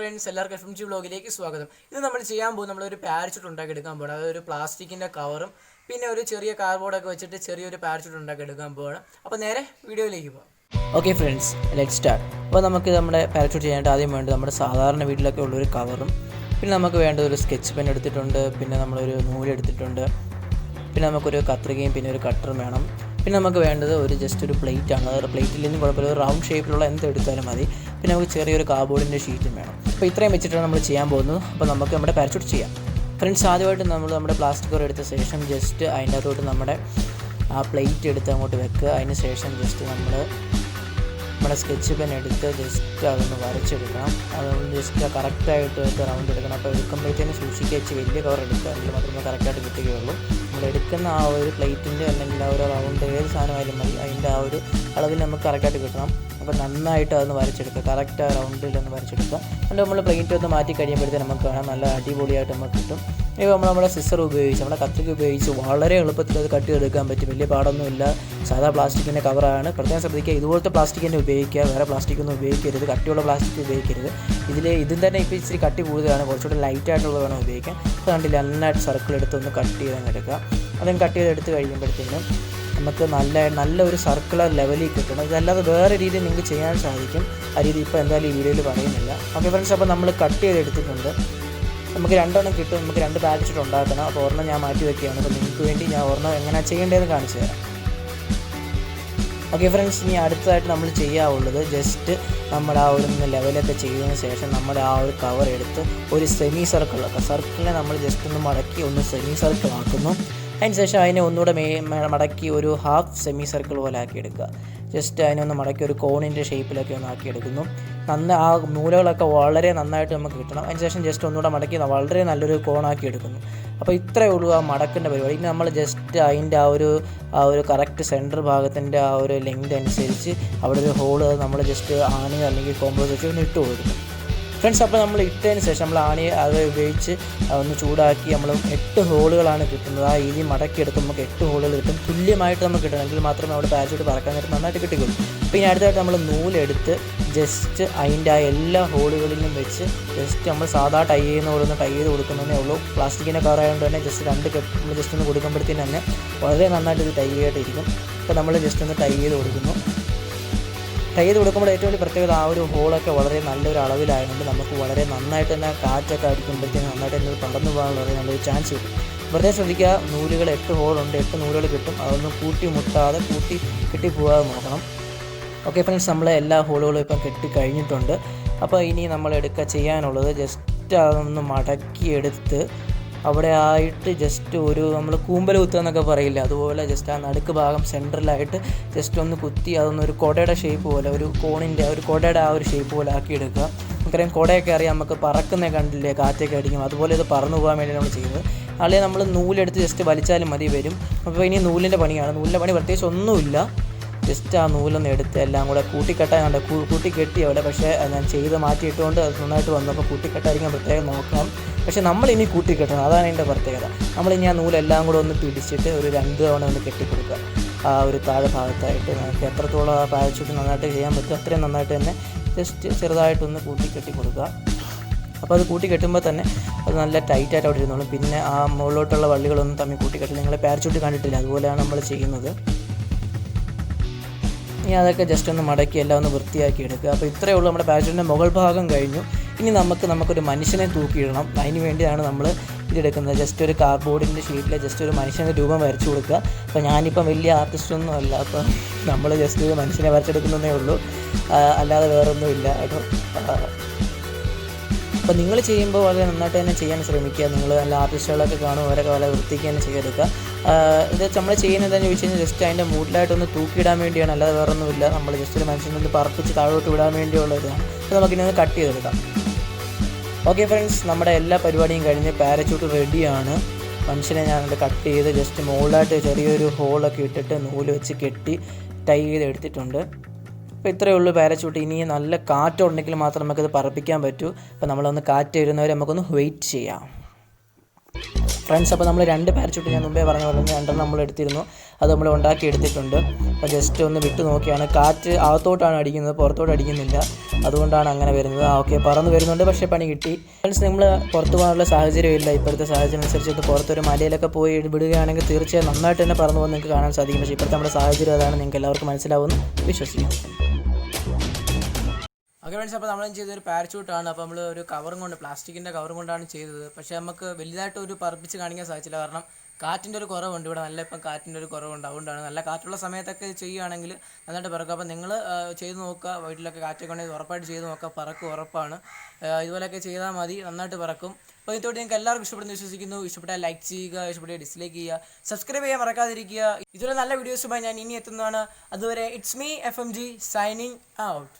Friends, എല്ലാവർക്കും FMG വ്ളോഗിലേക്ക് സ്വാഗതം. ഇത് നമ്മൾ ചെയ്യാൻ പോകും നമ്മളൊരു പാരച്യൂട്ട് ഉണ്ടാക്കി എടുക്കാൻ പോകണം. അതൊരു പ്ലാസ്റ്റിക്കിൻ്റെ കവറും പിന്നെ ഒരു ചെറിയ കാർഡ്ബോർഡൊക്കെ വെച്ചിട്ട് ചെറിയൊരു പാരച്യൂട്ട് ഉണ്ടാക്കി എടുക്കാൻ പോകണം. അപ്പോൾ നേരെ വീഡിയോയിലേക്ക് പോകാം. Okay friends, let start. അപ്പോൾ നമുക്ക് നമ്മുടെ പാരച്യൂട്ട് ചെയ്യാനായിട്ട് ആദ്യം വേണ്ടത് നമ്മുടെ സാധാരണ വീട്ടിലൊക്കെ ഉള്ളൊരു കവറും, പിന്നെ നമുക്ക് വേണ്ടത് ഒരു സ്കെച്ച് പെൻ എടുത്തിട്ടുണ്ട്, പിന്നെ നമ്മളൊരു നൂലെടുത്തിട്ടുണ്ട്, പിന്നെ നമുക്കൊരു കത്രികയും പിന്നെ ഒരു കട്ടറും വേണം. പിന്നെ നമുക്ക് വേണ്ടത് ജസ്റ്റ് ഒരു പ്ലേറ്റ് ആണ്. അത് പ്ലേറ്റിൽ നിന്നും കുഴപ്പമില്ല, ഒരു റൗണ്ട് ഷേപ്പിലുള്ള എന്ത് എടുത്താലും മതി. പിന്നെ നമുക്ക് ചെറിയൊരു കാർഡ്ബോർഡിൻ്റെ ഷീറ്റും വേണം. അപ്പോൾ ഇത്രയും വെച്ചിട്ടാണ് നമ്മൾ ചെയ്യാൻ പോകുന്നത്. അപ്പോൾ നമുക്ക് നമ്മുടെ പാരച്യൂട്ട് ചെയ്യാം. ഫ്രണ്ട്സ്, ആദ്യമായിട്ട് നമ്മുടെ പ്ലാസ്റ്റിക് കവർ എടുത്ത ശേഷം ജസ്റ്റ് അതിൻ്റെ അകത്തോട്ട് നമ്മുടെ ആ പ്ലേറ്റ് എടുത്ത് അങ്ങോട്ട് വെക്കുക. അതിന് ശേഷം ജസ്റ്റ് നമ്മുടെ സ്കെച്ച് പെൻ എടുത്ത് ജസ്റ്റ് അതൊന്ന് വരച്ചെടുക്കണം. അതൊന്ന് ജസ്റ്റ് കറക്റ്റായിട്ട് റൗണ്ട് എടുക്കണം. അപ്പോൾ എടുക്കുമ്പോഴത്തേന് സൂക്ഷിച്ച് വലിയ കവർ എടുക്കുക, എങ്കിൽ മാത്രമേ കറക്റ്റായിട്ട് കിട്ടുകയുള്ളൂ. നമ്മൾ എടുക്കുന്ന ആ ഒരു പ്ലേറ്റിൻ്റെ അല്ലെങ്കിൽ ആ ഒരു റൗണ്ട് ഏത് സാധനമായാലും മതി, അതിൻ്റെ ആ ഒരു അളവിൽ നമുക്ക് കറക്റ്റായിട്ട് കിട്ടണം. അപ്പോൾ നന്നായിട്ട് അതൊന്ന് വരച്ചെടുക്കുക, കറക്റ്റ് ആ റൗണ്ടിലൊന്ന് വരച്ചെടുക്കുക. എന്നിട്ട് നമ്മൾ പ്ലേറ്റ് ഒന്ന് മാറ്റി കഴിയുമ്പോഴത്തേന് നമുക്ക് കാണാം നല്ല അടിപൊളിയായിട്ട് നമുക്ക് കിട്ടും. ഇപ്പോൾ നമ്മുടെ സിസർ ഉപയോഗിച്ച് നമ്മുടെ കത്രിക ഉപയോഗിച്ച് വളരെ എളുപ്പത്തിൽ അത് കട്ട് ചെയ്തെടുക്കാൻ പറ്റും. വലിയ പാടൊന്നുമില്ല. സാധാ പ്ലാസ്റ്റിക്കിൻ്റെ കവറാണ്. പ്രത്യേകം ശ്രദ്ധിക്കുക, ഇതുപോലത്തെ പ്ലാസ്റ്റിക് തന്നെ ഉപയോഗിക്കുക, വേറെ പ്ലാസ്റ്റിക്കൊന്നും ഉപയോഗിക്കരുത്. കട്ടിയുള്ള പ്ലാസ്റ്റിക് ഉപയോഗിക്കരുത്. ഇതിൽ തന്നെ ഇപ്പോൾ ഇച്ചിരി കട്ടി കൂടുതലാണ്, കുറച്ചുകൂടി ലൈറ്റായിട്ടുള്ളത് വേണം ഉപയോഗിക്കാൻ. അപ്പോൾ കണ്ടില്ല, നന്നായിട്ട് സർക്കിൾ എടുത്ത് ഒന്ന് കട്ട് ചെയ്തെടുക്കുക. അതും കട്ട് ചെയ്തെടുത്ത് കഴിയുമ്പോഴത്തേനും നമുക്ക് നല്ലൊരു സർക്കുലർ ലെവലിൽ കിട്ടണം. ഇതല്ലാതെ വേറെ രീതിയിൽ നിങ്ങൾക്ക് ചെയ്യാൻ സാധിക്കും. ആ രീതി ഇപ്പോൾ എന്തായാലും ഈ വീഡിയോയിൽ പറയുന്നില്ല. ഓക്കെ ഫ്രണ്ട്സ്, അപ്പോൾ നമ്മൾ കട്ട് ചെയ്തെടുത്തിട്ടുണ്ട്. നമുക്ക് രണ്ടെണ്ണം കിട്ടും. നമുക്ക് രണ്ട് പാരച്യൂട്ട് ഉണ്ടാക്കണം. അപ്പോൾ ഒരെണ്ണം ഞാൻ മാറ്റി വയ്ക്കുകയാണ്. അപ്പോൾ നിങ്ങൾക്ക് വേണ്ടി ഞാൻ ഒരെണ്ണം എങ്ങനെയാണ് ചെയ്യേണ്ടതെന്ന് കാണിച്ചു തരാം. ഓക്കെ ഫ്രണ്ട്സ്, ഇനി അടുത്തതായിട്ട് നമ്മൾ ചെയ്യാവുള്ളത് ജസ്റ്റ് നമ്മുടെ ആ ഒരു ലെവലൊക്കെ ചെയ്തതിന് ശേഷം നമ്മുടെ ആ ഒരു കവർ എടുത്ത് ഒരു സെമി സർക്കിളിനെ നമ്മൾ ജസ്റ്റ് ഒന്ന് മടക്കി ഒന്ന് സെമി സർക്കിൾ ആക്കുന്നു. അതിന് ശേഷം അതിനെ ഒന്നുകൂടെ മടക്കി ഒരു ഹാഫ് സെമി സർക്കിൾ പോലെ ആക്കിയെടുക്കുക. ജസ്റ്റ് അതിനൊന്ന് മടക്കി ഒരു കോണിൻ്റെ ഷേപ്പിലൊക്കെ ഒന്ന് ആക്കിയെടുക്കുന്നു. ആ നൂലുകളൊക്കെ വളരെ നന്നായിട്ട് നമുക്ക് കിട്ടണം. അതിന് ശേഷം ജസ്റ്റ് ഒന്നുകൂടെ മടക്കി വളരെ നല്ലൊരു കോണാക്കി എടുക്കുന്നു. അപ്പോൾ ഇത്രയേ ഉള്ളൂ ആ മടക്കേണ്ട പരിപാടി. ഇനി നമ്മൾ ജസ്റ്റ് അതിൻ്റെ ആ ഒരു കറക്റ്റ് സെൻറ്റർ ഭാഗത്തിൻ്റെ ആ ഒരു ലെങ്ത് അനുസരിച്ച് അവിടെ ഒരു ഹോള് നമ്മൾ ജസ്റ്റ് ആണി അല്ലെങ്കിൽ കോമ്പോസ് വെച്ച് ഒന്ന് ഇട്ട് കൊടുക്കും. ഫ്രണ്ട്സ്, അപ്പോൾ നമ്മൾ ഇട്ടതിന് ശേഷം നമ്മൾ ആണി അത് ഉപയോഗിച്ച് ഒന്ന് ചൂടാക്കി നമ്മൾ 8 ഹോളുകളാണ് കിട്ടുന്നത്. ആ രീതി മടക്കിയെടുക്കുമ്പോൾ നമുക്ക് 8 ഹോളുകൾ കിട്ടും. തുല്യമായിട്ട് നമുക്ക് കിട്ടണമെങ്കിൽ മാത്രമേ അവിടെ പാരച്യൂട്ട് പറക്കാൻ നേരം നന്നായിട്ട് കിട്ടുകയുള്ളൂ. പിന്നെ അടുത്തായിട്ട് നമ്മൾ നൂലെടുത്ത് ജസ്റ്റ് അതിൻ്റെ ആ എല്ലാ ഹോളുകളിലും വെച്ച് ജസ്റ്റ് നമ്മൾ സാധാ ടൈ ചെയ്യുന്ന പോലെ ഒന്ന് ടൈ ചെയ്ത് കൊടുക്കുന്നതേ ഉള്ളൂ. പ്ലാസ്റ്റിക്കിൻ്റെ കവർ ആയതുകൊണ്ട് തന്നെ ജസ്റ്റ് 2 കെട്ട് നമ്മൾ ജസ്റ്റ് ഒന്ന് കൊടുക്കുമ്പോഴത്തേന് തന്നെ വളരെ നന്നായിട്ട് ഇത് ടൈ ആയിട്ടിരിക്കും. അപ്പോൾ നമ്മൾ ജസ്റ്റ് ഒന്ന് ടൈ ചെയ്ത് കൊടുക്കുന്നു. ടൈ ചെയ്ത് കൊടുക്കുമ്പോൾ ഏറ്റവും വലിയ പ്രത്യേകത ആ ഒരു ഹോളൊക്കെ വളരെ നല്ലൊരു അളവിലായതുകൊണ്ട് നമുക്ക് വളരെ നന്നായിട്ട് തന്നെ കാറ്റൊക്കെ അടിക്കുമ്പോഴത്തേക്കും നന്നായിട്ട് തന്നെ പറന്നു പോകാനുള്ള വളരെ നല്ലൊരു ചാൻസ് കിട്ടും. വെറുതെ ശ്രദ്ധിക്കുക, നൂലുകൾ 8 ഹോളുണ്ട്, 8 നൂലുകൾ കിട്ടും. അതൊന്നും കെട്ടി പോകാതെ നോക്കണം. ഓക്കെ ഫ്രണ്ട്സ്, നമ്മൾ എല്ലാ ഹോളുകളും ഇപ്പം കെട്ടി കഴിഞ്ഞിട്ടുണ്ട്. അപ്പോൾ ഇനി നമ്മൾ ചെയ്യാനുള്ളത് ജസ്റ്റ് അതൊന്ന് മടക്കിയെടുത്ത് അവിടെ ആയിട്ട് ജസ്റ്റ് ഒരു നമ്മൾ കൂമ്പൽ കുത്തുക എന്നൊക്കെ പറയില്ല, അതുപോലെ ജസ്റ്റ് ആ നടുക്ക് ഭാഗം സെൻറ്ററിലായിട്ട് ജസ്റ്റ് ഒന്ന് കുത്തി അതൊന്നൊരു കുടയുടെ ഷേപ്പ് പോലെ, ഒരു കോണിൻ്റെ ഒരു കുടയുടെ ആ ഒരു ഷേപ്പ് പോലെ ആക്കി എടുക്കുക. നമുക്കറിയാം കുടയൊക്കെ അറിയാം, നമുക്ക് പറക്കുന്ന കണ്ടില്ലേ, കാറ്റൊക്കെ അടിക്കും, അതുപോലെ ഇത് പറന്നു പോകാൻ വേണ്ടി നമ്മൾ ചെയ്യുന്നത്. അല്ലെങ്കിൽ നമ്മൾ നൂലെടുത്ത് ജസ്റ്റ് വലിച്ചാലും മതി വരും. അപ്പോൾ ഇനി നൂലിൻ്റെ പണിയാണ്. നൂലിൻ്റെ പണി പ്രത്യേകിച്ച് ഒന്നുമില്ല. ജസ്റ്റ് ആ നൂലൊന്ന് എടുത്ത് എല്ലാം കൂടെ കൂട്ടിക്കെട്ടാനുണ്ട്. കൂട്ടിക്കെട്ടി അവിടെ, പക്ഷേ ഞാൻ ചെയ്ത് മാറ്റിയിട്ടുകൊണ്ട് അത് നന്നായിട്ട് വന്നു. അപ്പോൾ കൂട്ടിക്കെട്ടായിരിക്കാൻ പ്രത്യേകം നോക്കണം. പക്ഷേ നമ്മളിനി കൂട്ടിക്കെട്ടണം, അതാണ് എൻ്റെ പ്രത്യേകത. നമ്മളിനി ആ നൂലെല്ലാം കൂടെ ഒന്ന് പിടിച്ചിട്ട് ഒരു 2 തവണ ഒന്ന് കെട്ടിക്കൊടുക്കുക. ആ ഒരു താഴെ ഭാഗത്തായിട്ട് നമുക്ക് എത്രത്തോളം ആ പാരച്യൂട്ട് നന്നായിട്ട് ചെയ്യാൻ പറ്റും അത്രയും നന്നായിട്ട് തന്നെ ജസ്റ്റ് ചെറുതായിട്ടൊന്ന് കെട്ടി കൊടുക്കുക. അപ്പോൾ അത് കെട്ടുമ്പോൾ തന്നെ അത് നല്ല ടൈറ്റായിട്ട് അവിടെ ഇരുന്നോളും. പിന്നെ ആ മുകളിലോട്ടുള്ള വള്ളികളൊന്നും തമ്മിൽ കൂട്ടിക്കെട്ടില്ല. നിങ്ങൾ പാരച്യൂട്ട് കണ്ടിട്ടില്ല, അതുപോലെയാണ് നമ്മൾ ചെയ്യുന്നത്. ഇനി അതൊക്കെ ജസ്റ്റ് ഒന്ന് മടക്കി എല്ലാം ഒന്ന് വൃത്തിയാക്കി എടുക്കുക. അപ്പോൾ ഇത്രയേ ഉള്ളൂ, നമ്മുടെ പാരച്യൂട്ടിൻ്റെ മുകൾ ഭാഗം കഴിഞ്ഞു. ഇനി നമുക്കൊരു മനുഷ്യനെ തൂക്കിയിടണം. അതിന് വേണ്ടിയാണ് നമ്മൾ ഇതെടുക്കുന്നത്. ജസ്റ്റ് ഒരു കാർഡ്ബോർഡിൻ്റെ ഷീറ്റിൽ ജസ്റ്റ് ഒരു മനുഷ്യൻ്റെ രൂപം വരച്ചു കൊടുക്കുക. അപ്പോൾ ഞാനിപ്പം വലിയ ആർട്ടിസ്റ്റൊന്നും അല്ല, അപ്പോൾ നമ്മൾ ജസ്റ്റ് ഒരു മനുഷ്യനെ വരച്ചെടുക്കുന്നതേ ഉള്ളൂ, അല്ലാതെ വേറൊന്നും ഇല്ല കേട്ടോ. അപ്പോൾ നിങ്ങൾ ചെയ്യുമ്പോൾ വളരെ നന്നായിട്ട് തന്നെ ചെയ്യാൻ ശ്രമിക്കുക. നിങ്ങൾ നല്ല ആർട്ടിസ്റ്റുകളൊക്കെ കാണും, അവരൊക്കെ വളരെ വൃത്തിക്ക് തന്നെ ചെയ്തെടുക്കുക. ഇത് നമ്മൾ ചെയ്യുന്നതെന്ന് ചോദിച്ചു കഴിഞ്ഞാൽ ജസ്റ്റ് അതിൻ്റെ മൂട്ടിലായിട്ടൊന്ന് തൂക്കിയിടാൻ വേണ്ടിയാണ്, അല്ലാതെ വേറൊന്നുമില്ല. നമ്മൾ ജസ്റ്റ് ഒരു മനുഷ്യനൊന്ന് പറപ്പിച്ച് താഴോട്ട് വിടാൻ വേണ്ടിയുള്ള ഇതാണ്. അപ്പോൾ നമുക്കിനി കട്ട് ചെയ്തെടുക്കാം. ഓക്കെ ഫ്രണ്ട്സ്, നമ്മുടെ എല്ലാ പരിപാടിയും കഴിഞ്ഞ് പാരച്യൂട്ട് റെഡിയാണ്. മനുഷ്യനെ ഞാനത് കട്ട് ചെയ്ത് ജസ്റ്റ് മുകളിലായിട്ട് ചെറിയൊരു ഹോളൊക്കെ ഇട്ടിട്ട് നൂല് വെച്ച് കെട്ടി ടൈ ചെയ്ത് എടുത്തിട്ടുണ്ട്. അപ്പോൾ ഇത്രയേ ഉള്ളൂ പാരച്യൂട്ട്. ഇനി നല്ല കാറ്റുണ്ടെങ്കിൽ മാത്രം നമുക്കത് പറപ്പിക്കാൻ പറ്റൂ. അപ്പോൾ നമ്മളൊന്ന് കാറ്റ് വരുന്നവരെ നമുക്കൊന്ന് വെയിറ്റ് ചെയ്യാം. ഫ്രണ്ട്സ്. അപ്പോൾ നമ്മൾ 2 പാരച്യൂട്ട് ഞാൻ മുമ്പേ പറഞ്ഞ പോലെ 2 നമ്മൾ എടുത്തിരുന്നു. അത് നമ്മൾ ഉണ്ടാക്കി എടുത്തിട്ടുണ്ട്. അപ്പോൾ ജസ്റ്റ് ഒന്ന് വിട്ട് നോക്കിയാണ്. കാറ്റ് അകത്തോട്ടാണ് അടിക്കുന്നത്, പുറത്തോട്ട് അടിക്കുന്നില്ല. അതുകൊണ്ടാണ് അങ്ങനെ വരുന്നത്. ഓക്കെ, പറന്ന് വരുന്നുണ്ട്, പക്ഷേ പണി കിട്ടി. ഫ്രണ്ട്സ്, നമ്മൾ പുറത്ത് പോകാനുള്ള സാഹചര്യമില്ല. ഇപ്പോഴത്തെ സാഹചര്യം അനുസരിച്ച് ഇത് പുറത്തൊരു മലയിലൊക്കെ പോയി വിടുകയാണെങ്കിൽ തീർച്ചയായും നന്നായിട്ട് തന്നെ പറന്ന് പോകുന്നത് നിങ്ങൾക്ക് കാണാൻ സാധിക്കും. പക്ഷേ ഇപ്പോഴത്തെ നമ്മുടെ സാഹചര്യം അതാണ്, നിങ്ങൾക്ക് എല്ലാവർക്കും മനസ്സിലാവുമെന്ന് വിശ്വസിക്കുന്നു. ഓക്കെ ഫ്രണ്ട്സ്, അപ്പോൾ നമ്മൾ ചെയ്തൊരു പാരച്യൂട്ടാണ്. അപ്പോൾ നമ്മൾ ഒരു കവറും കൊണ്ട്, പ്ലാസ്റ്റിക്കിൻ്റെ കവറും കൊണ്ടാണ് ചെയ്തത്. പക്ഷേ നമുക്ക് വലുതായിട്ട് ഒരു പറപ്പിച്ച് കാണിക്കാൻ സാധിച്ചില്ല. കാരണം കാറ്റിൻ്റെ ഒരു കുറവുണ്ട് ഇവിടെ, നല്ല ഇപ്പം കാറ്റിൻ്റെ ഒരു കുറവുണ്ട്. അതുകൊണ്ടാണ് നല്ല കാറ്റുള്ള സമയത്തൊക്കെ ചെയ്യുകയാണെങ്കിൽ നന്നായിട്ട് പറക്കും. അപ്പോൾ നിങ്ങൾ ചെയ്ത് നോക്കുക, വീട്ടിലൊക്കെ കാറ്റൊക്കെ ഉണ്ടെങ്കിൽ ഉറപ്പായിട്ട് ചെയ്ത് നോക്കുക, പറക്കും ഉറപ്പാണ്. ഇതുപോലെയൊക്കെ ചെയ്താൽ മതി, നന്നായിട്ട് പറക്കും. അപ്പോൾ ഇതോടെ നിങ്ങൾക്ക് എല്ലാവർക്കും ഇഷ്ടപ്പെടുന്നു വിശ്വസിക്കുന്നു. ഇഷ്ടപ്പെട്ടാൽ ലൈക്ക് ചെയ്യുക, ഇഷ്ടപ്പെട്ടാൽ ഡിസ്ലൈക്ക് ചെയ്യുക, സബ്സ്ക്രൈബ് ചെയ്യാൻ മറക്കാതിരിക്കുക. ഇതുപോലെ നല്ല വീഡിയോസുമായി ഞാൻ ഇനി എത്തുന്നതാണ്. അതുവരെ it's me FMG signing out.